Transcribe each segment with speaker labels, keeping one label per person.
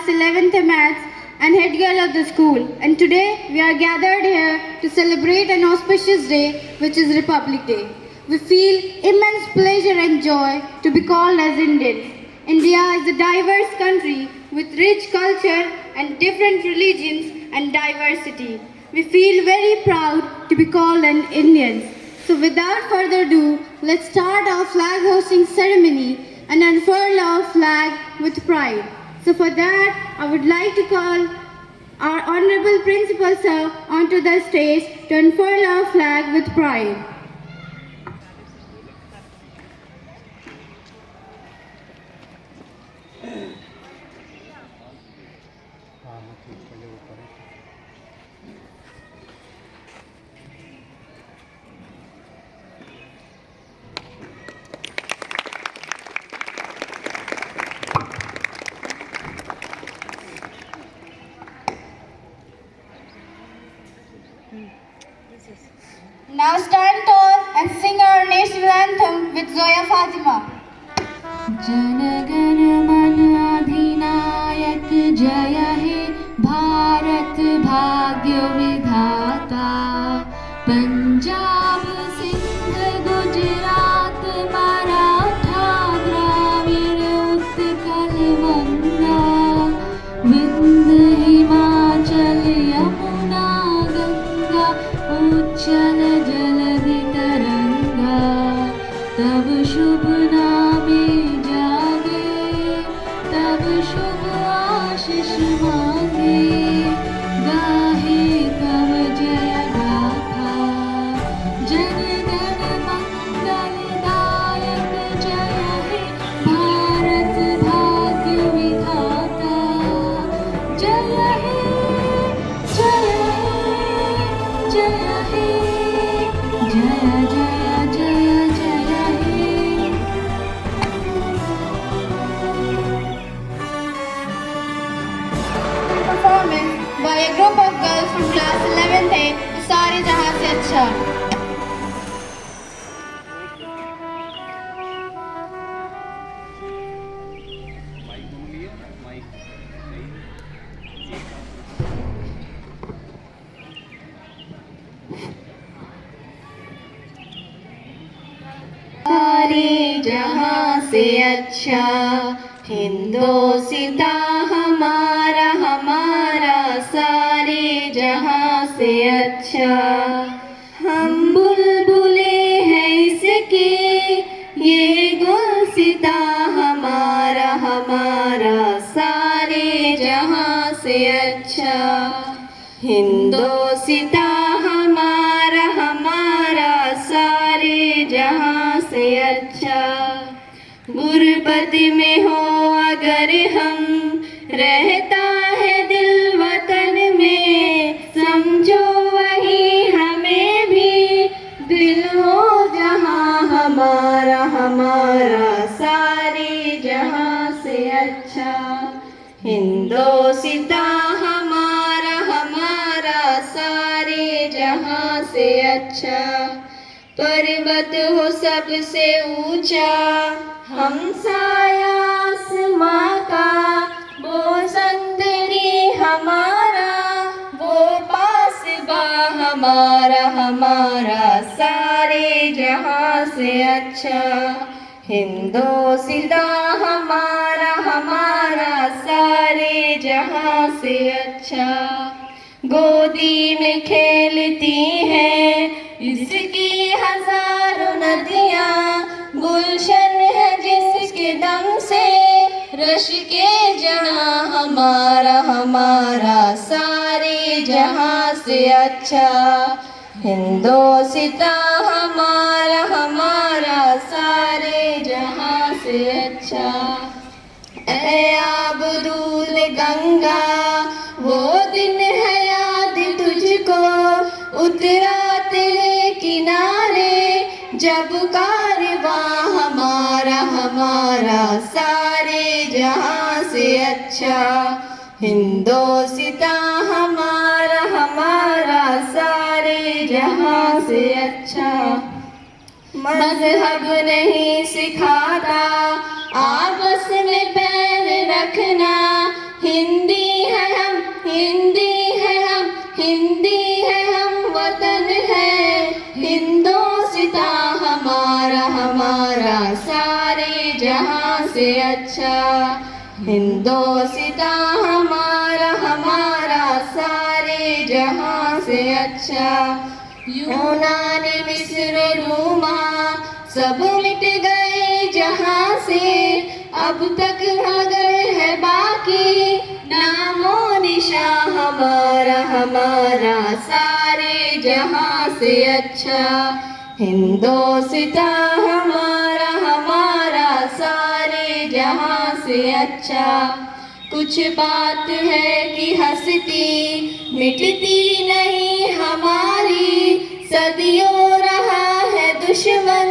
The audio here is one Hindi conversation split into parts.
Speaker 1: class 11th Maths and head girl of the school. And today we are gathered here to celebrate an auspicious day, which is Republic Day. We feel immense pleasure and joy to be called as Indians. India is a diverse country with rich culture and different religions and diversity. We feel very proud to be called an Indians. So without further ado, let's start our flag hosting ceremony and unfurl our flag with pride. So for that, I would like to call our Honorable Principal Sir onto the stage to unfurl our flag with pride. Now stand tall and sing our national anthem with Zoya Fatima.
Speaker 2: जनगण मन अधिनायक जय हे भारत भाग्य विधाता पंजाब सिंध गुजरात मराठा द्राविड़ उत्कल बंगा विंध्य हिमाचल यमुना गंगा उच्चल जलधि तरंगा तब शुभ नामे जागे तब शुभ आशीष मांगे गाहे तब जय गाथा जन गण मंगल दायक जय हे भारत भाग्य विधाता जय हे जय हे जय हे जय जय जय जय हे
Speaker 1: Performance by a group of girls from class 11th A, सारे जहां से अच्छा.
Speaker 2: सारे जहां से अच्छा हिंदोसिता हमारा हमारा सारे जहां से अच्छा हम बुलबुले हैं इसके ये गुलसिता हमारा हमारा सारे जहां से अच्छा हिंदोसिता हमारा हमारा सारे जहां से अच्छा गुरबत में हो अगर हम रहता है दिल वतन में समझो वही हमें भी दिल हो जहां हमारा हमारा सारे जहां से अच्छा हिंदोसिता हमारा हमारा सारे जहां से अच्छा पर्वत हो सबसे ऊंचा हम साया आसमां का वो संतरी हमारा वो पासबा हमारा हमारा सारे जहां से अच्छा हिंदोसिता हमारा हमारा सारे जहां से अच्छा गोदी में खेलती हैं इसकी हजारों नदियां गुलशन है जिसके दम से रश के जहां हमारा हमारा सारे जहां से अच्छा हिंदोसिता हमारा हमारा सारे जहां से अच्छा ऐ आबरूद गंगा वो दिन है याद तुझको उतरा तेरे किनारे जब कारवां हमारा हमारा सारे जहां से अच्छा हिंदोसिता हमारा हमारा सारे जहां से अच्छा मजहब नहीं सिखाता आपस में पैर रखना हिंद अच्छा, हिंदोस्तां हमारा हमारा सारे जहां से अच्छा। यूनान मिस्र रोमा सब मिट गए जहां से, अब तक मगर है बाकी नामो निशान हमारा हमारा सारे जहां से अच्छा, हिंदोस्तां हमारा हमारा सारे जहां से अच्छा। कुछ बात है कि हंसती मिटती नहीं हमारी, सदियों रहा है दुश्मन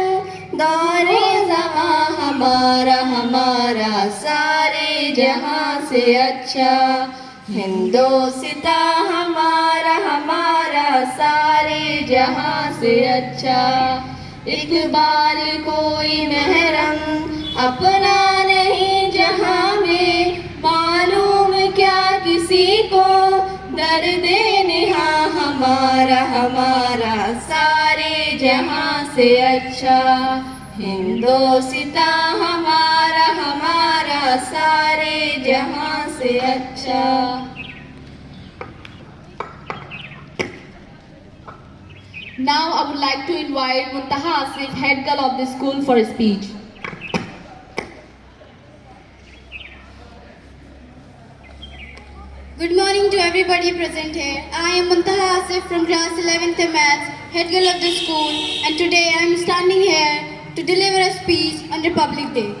Speaker 2: दौरे ज़मां हमारा हमारा सारे जहां से अच्छा, हिंदोस्तां हमारा हमारा सारे जहां से अच्छा। इकबाल कोई महरम अपना नहीं जहां में, मालूम क्या किसी को दर्द नेहा हमारा हमारा सारे जहां से अच्छा, हिंदोस्तां हमारा हमारा सारे जहां से अच्छा।
Speaker 3: Now I would like to invite Muntaha Asif, head girl of the school, for a speech.
Speaker 1: Good morning to everybody present here. I am Muntaha Asif from class 11th Maths, head girl of the school, and today I am standing here to deliver a speech on Republic Day.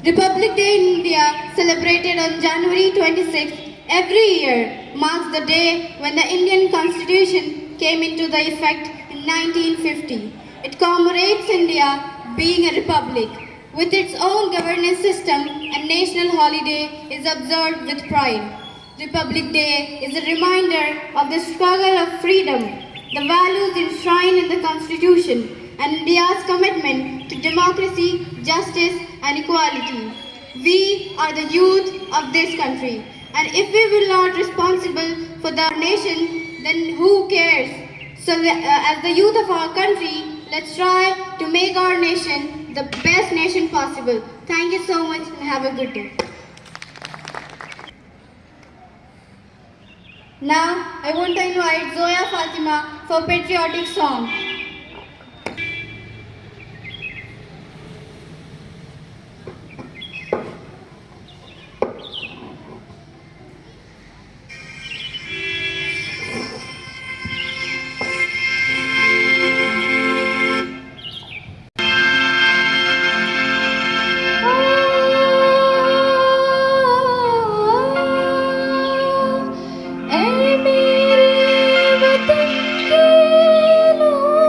Speaker 1: Republic Day in India, celebrated on January 26th every year, marks the day when the Indian Constitution came into the effect in 1950. It commemorates India being a republic with its own governance system, and national holiday is observed with pride. Republic Day is a reminder of the struggle of freedom, the values enshrined in the Constitution, and India's commitment to democracy, justice, and equality. We are the youth of this country, and if we will not responsible for the nation, then who cares? So, as the youth of our country, let's try to make our nation the best nation possible. Thank you so much and have a good day. Now, I want to invite Zoya Fatima for patriotic song.
Speaker 2: ऐ मेरे वतन के लोगों,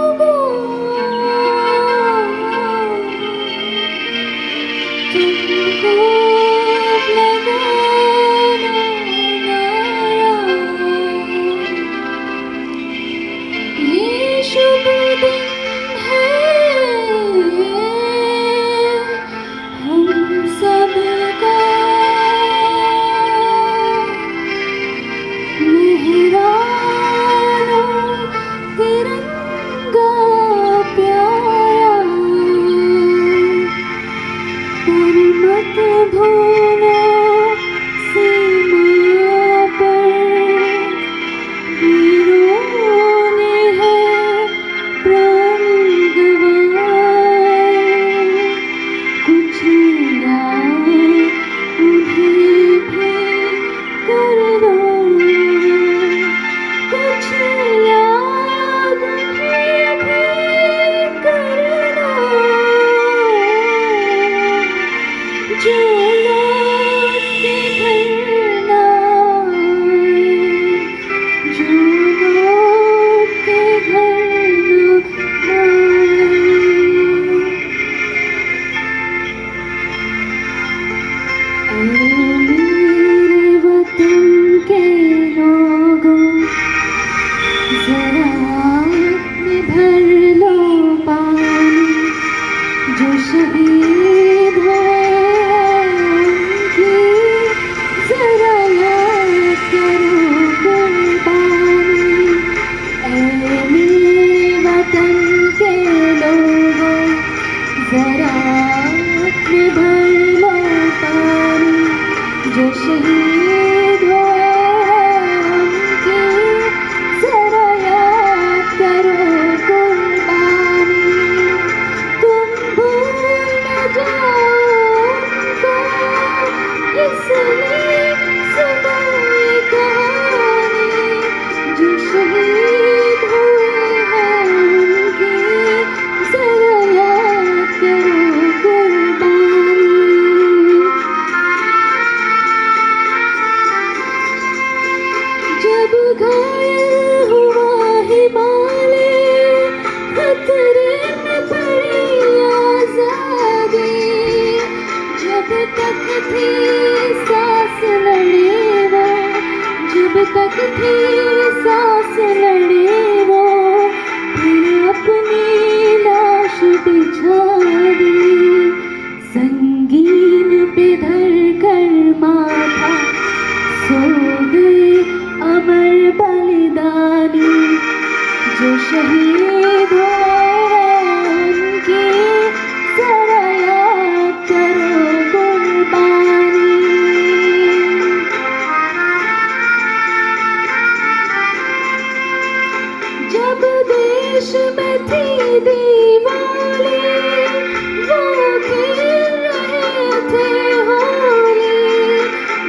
Speaker 1: शहीद हुए हैं उनकी जरा याद करो कुर्बानी। तुम भूल न जाओ उनको, इसलिए सुनो ये कहानी। जो शहीद हुए हैं उनकी जरा याद करो कुर्बानी। जब घायल हुआ हिमालय, खतरे में पड़ी आजादी। जब तक थी सांस लड़े वो, जब तक थी सांस लड़े वो, फिर अपनी लाश बिछा दी। संगीन पे धर कर माथा सो गए अमर बलिदानी। जो शहीद हुए हैं उनकी जरा याद करो कुर्बानी। जब देश में थी दीवाली, वो खेल रहे थे होली।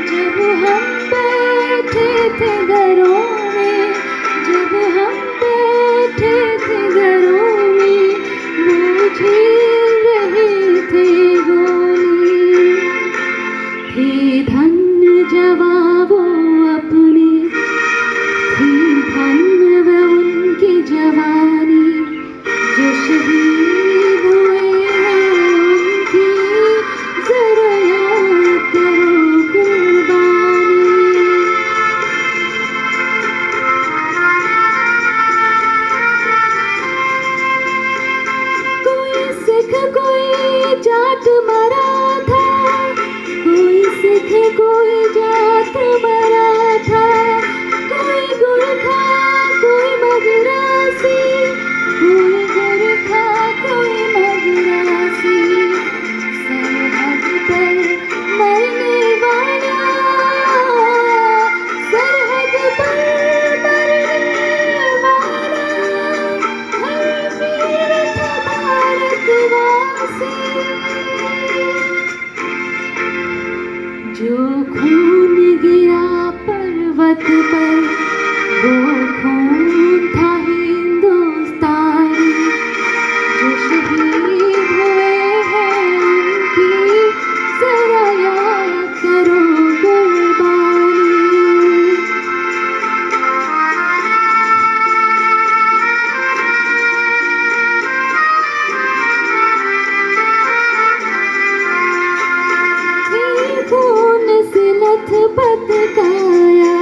Speaker 1: जब हम बैठे थे घरों में, जब हम बैठे थे घरों में, वो झेल रहे थे गोली। थे धन्य जवाब अपने, थी धन्य वह उनकी जवानी। जो शहीद हुए हैं उनकी जरा याद करो कुर्बानी। कोई सिख कोई जाट मरा था, कोई सिख कोई जाट मरा था। कोई गुरखा कोई मदरासी, कोई गुरखा कोई मदरासी। सरहद पर मरने वाला, सरहद पर मरने वाला, हर वीर था भारतवासी। जो खून गिरा पर्वत पर, वो खून था हिंदुस्तानी। जो शहीद हुए हैं उनकी जरा याद करो कुर्बानी। खून से लथपथ काया,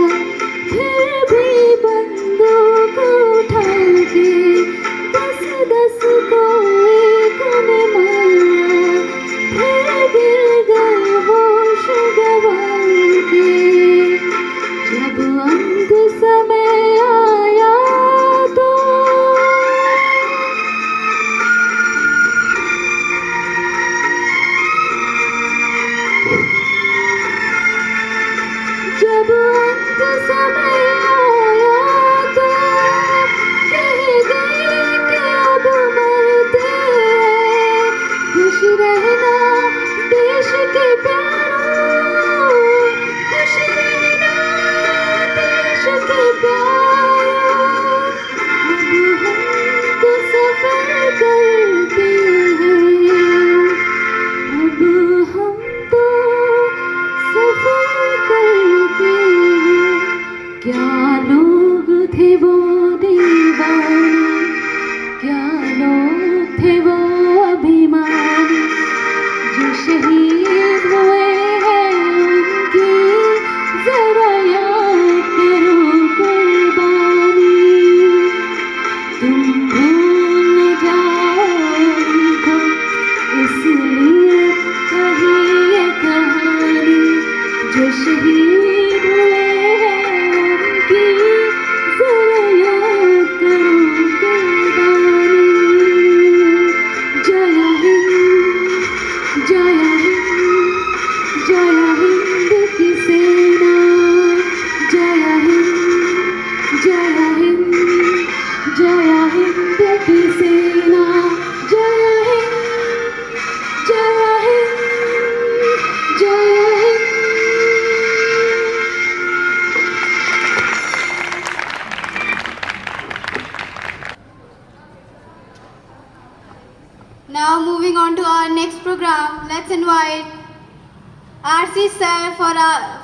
Speaker 1: फिर भी बंदूक उठा के 10-10 को एक ने मारा। फिर गिर गए होश गंवा के। जब अंत समय आया तो जब अंत समय आया तो कह गए कि अब मरते हैं। खुश रहना देश के प्यारों, खुश रहना देश के प्यारों। अब हम तो सफर करते हैं, अब हम तो सफर करते हैं। क्या लोग थे वो दीवाने, क्या लोग थे वो अभिमानी। जो शहीद हुए हैं उनकी जरा याद करो कुर्बानी। तुम भूल न जाओ उनको, इसलिए कही ये कहानी। जो शहीद हुए हैं उनकी जरा याद करो कुर्बानी। जय हिंद, जय हिंद, जय हिंद की सेना। let's invite RC sir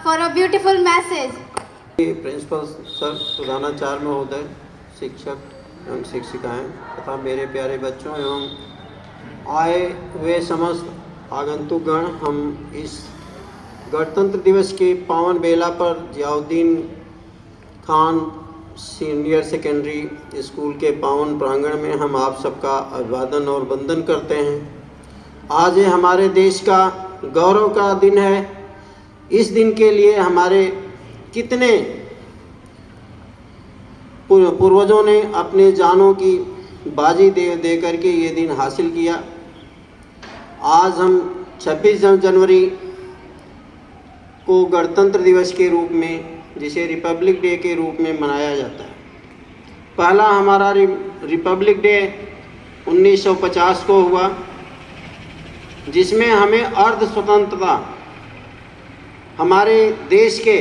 Speaker 1: for a beautiful message.
Speaker 4: Principal sir, प्रधानाचार्य महोदय, शिक्षक एवं शिक्षिकाएं तथा मेरे प्यारे बच्चों एवं आए हुए समस्त आगंतुकगण, हम इस गणतंत्र दिवस के पावन बेला पर Ziauddin Khan senior secondary school के पावन प्रांगण में हम आप सबका अभिवादन और वंदन करते हैं। आज ये हमारे देश का गौरव का दिन है। इस दिन के लिए हमारे कितने पूर्वजों ने अपने जानों की बाजी दे करके ये दिन हासिल किया। आज हम 26 जनवरी को गणतंत्र दिवस के रूप में, जिसे रिपब्लिक डे के रूप में मनाया जाता है। पहला हमारा रिपब्लिक डे 1950 को हुआ, जिसमें हमें अर्ध स्वतंत्रता, हमारे देश के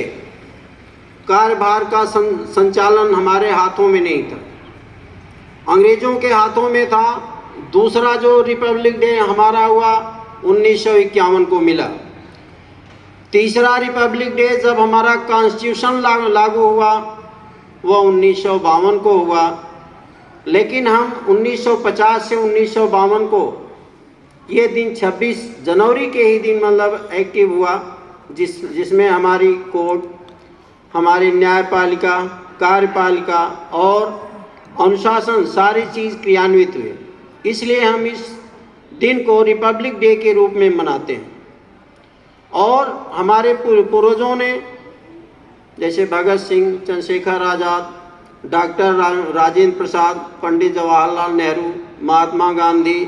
Speaker 4: कार्यभार का संचालन हमारे हाथों में नहीं था, अंग्रेज़ों के हाथों में था। दूसरा जो रिपब्लिक डे हमारा हुआ 1951 को मिला। तीसरा रिपब्लिक डे जब हमारा कॉन्स्टिट्यूशन लागू हुआ वह 1952 को हुआ। लेकिन हम 1950 से 1952 को ये दिन 26 जनवरी के ही दिन मतलब एक्टिव हुआ, जिसमें हमारी कोर्ट, हमारी न्यायपालिका, कार्यपालिका और अनुशासन सारी चीज़ क्रियान्वित हुए। इसलिए हम इस दिन को रिपब्लिक डे के रूप में मनाते हैं। और हमारे पूर्वजों ने, जैसे भगत सिंह, चंद्रशेखर आज़ाद, डॉक्टर राजेंद्र प्रसाद, पंडित जवाहरलाल नेहरू, महात्मा गांधी,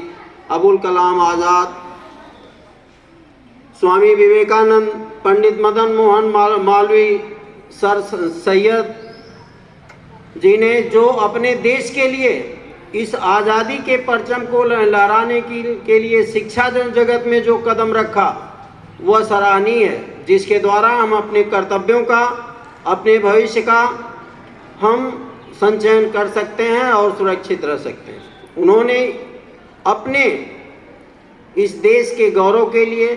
Speaker 4: अबुल कलाम आज़ाद, स्वामी विवेकानंद, पंडित मदन मोहन मालवीय, सर सैयद जी ने जो अपने देश के लिए इस आज़ादी के परचम को लहराने के लिए शिक्षा जगत में जो कदम रखा वह सराहनीय है, जिसके द्वारा हम अपने कर्तव्यों का, अपने भविष्य का हम संचयन कर सकते हैं और सुरक्षित रह सकते हैं। उन्होंने अपने इस देश के गौरव के लिए,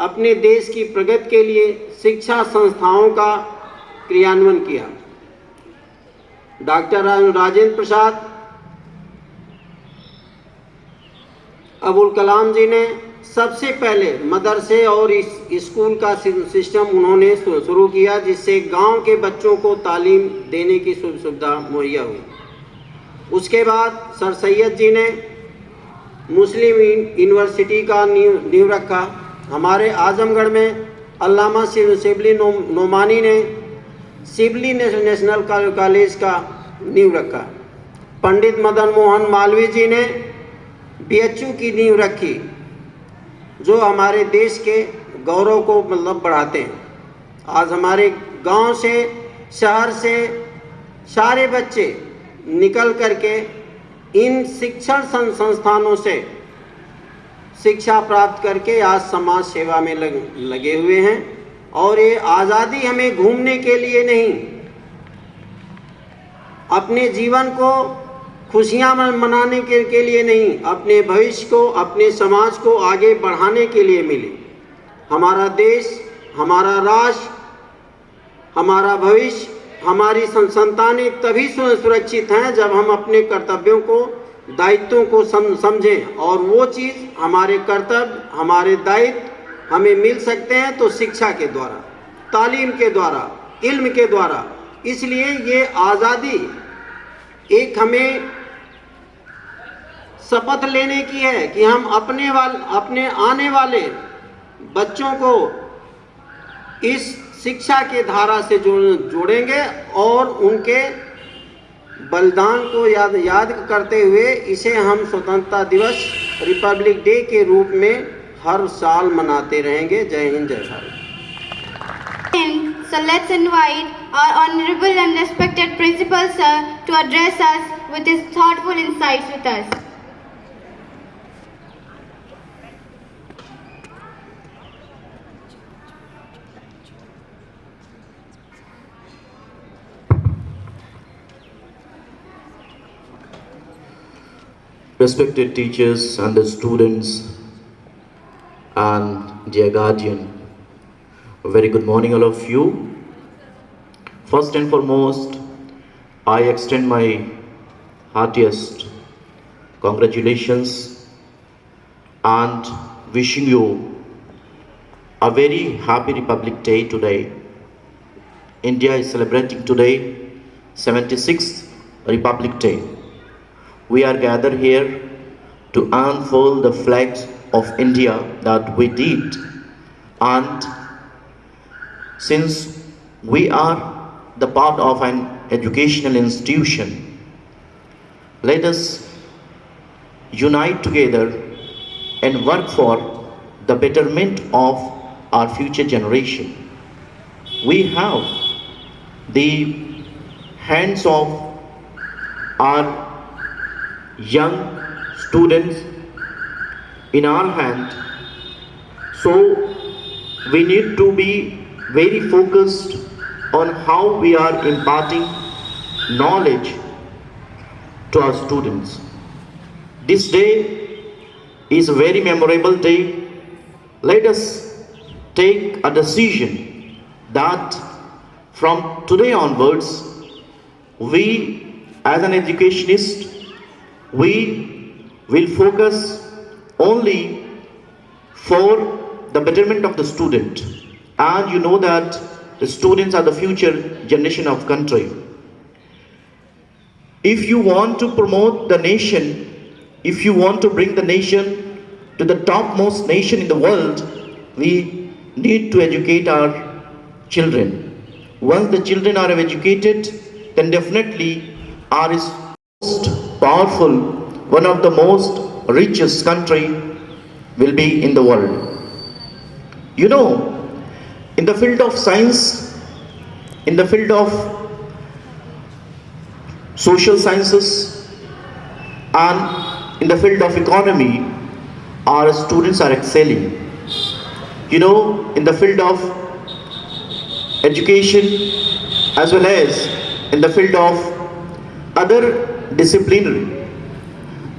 Speaker 4: अपने देश की प्रगति के लिए शिक्षा संस्थाओं का क्रियान्वयन किया। डॉक्टर राजेंद्र प्रसाद, अबुल कलाम जी ने सबसे पहले मदरसे और इस स्कूल का सिस्टम उन्होंने शुरू किया, जिससे गांव के बच्चों को तालीम देने की सुविधा मुहैया हुई। उसके बाद सर सैयद जी ने मुस्लिम यूनिवर्सिटी का नींव रखा। हमारे आजमगढ़ में अल्लामा शिबली नोमानी ने शिबली नेशनल कॉलेज का नींव रखा। पंडित मदन मोहन मालवीय जी ने BHU की नींव रखी, जो हमारे देश के गौरव को मतलब बढ़ाते हैं। आज हमारे गांव से, शहर से सारे बच्चे निकल करके इन शिक्षण संस्थानों से शिक्षा प्राप्त करके आज समाज सेवा में लगे हुए हैं। और ये आज़ादी हमें घूमने के लिए नहीं, अपने जीवन को खुशियाँ मनाने के लिए नहीं, अपने भविष्य को, अपने समाज को आगे बढ़ाने के लिए मिली। हमारा देश, हमारा राष्ट्र, हमारा भविष्य, हमारी संतानें तभी सुरक्षित हैं जब हम अपने कर्तव्यों को, दायित्वों को समझें। और वो चीज़, हमारे कर्तव्य, हमारे दायित्व हमें मिल सकते हैं तो शिक्षा के द्वारा, तालीम के द्वारा, इल्म के द्वारा। इसलिए ये आज़ादी एक हमें शपथ लेने की है कि हम अपने आने वाले बच्चों को इस शिक्षा के धारा से जोड़ेंगे और उनके बलिदान को याद करते हुए इसे हम स्वतंत्रता दिवस, रिपब्लिक डे के रूप में हर साल मनाते रहेंगे। जय हिंद, जय Bharat.
Speaker 1: So let's invite our honorable and respected principal sir to address us with his thoughtful insights with us.
Speaker 5: Respected teachers and the students and dear guardian, a very good morning, all of you. First and foremost, I extend my heartiest congratulations and wishing you a very happy Republic Day today. India is celebrating today 76th Republic Day. We are gathered here to unfold the flags of India that we did, and since we are the part of an educational institution, let us unite together and work for the betterment of our future generation. We have the hands of our young students in our hand, so we need to be very focused on how we are imparting knowledge to our students. This day is a very memorable day. Let us take a decision that from today onwards, we as an educationist, we will focus only for the betterment of the student. And you know that the students are the future generation of country. If you want to promote the nation, if you want to bring the nation to the topmost nation in the world, we need to educate our children. Once the children are educated, then definitely our most powerful, one of the most richest country will be in the world. You know, in the field of science, in the field of social sciences, and in the field of economy, our students are excelling. You know, in the field of education as well as in the field of other disciplinary,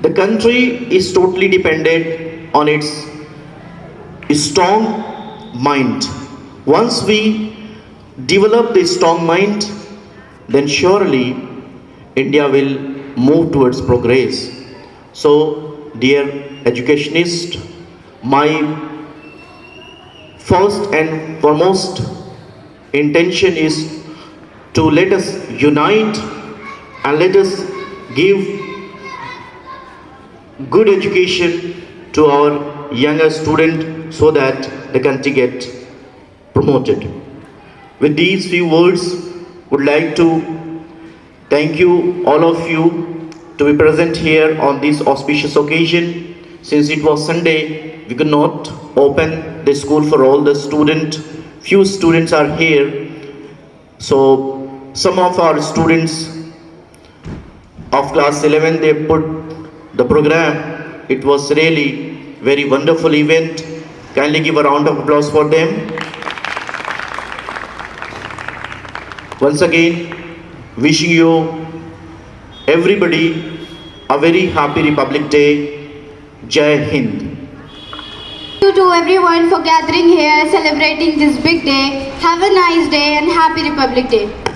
Speaker 5: the country is totally dependent on its strong mind. Once we develop the strong mind, then surely India will move towards progress. So, dear educationist, my first and foremost intention is to let us unite and let us give good education to our younger student so that the country get promoted. With these few words, would like to thank you, all of you, to be present here on this auspicious occasion. Since it was Sunday, we could not open the school for all the students. Few students are here. So some of our students of class 11, they put the program. It was really very wonderful event. Kindly give a round of applause for them. Once again, wishing you, everybody, a very happy Republic Day. Jai Hind.
Speaker 1: Thank you to everyone for gathering here, celebrating this big day. Have a nice day and happy Republic Day.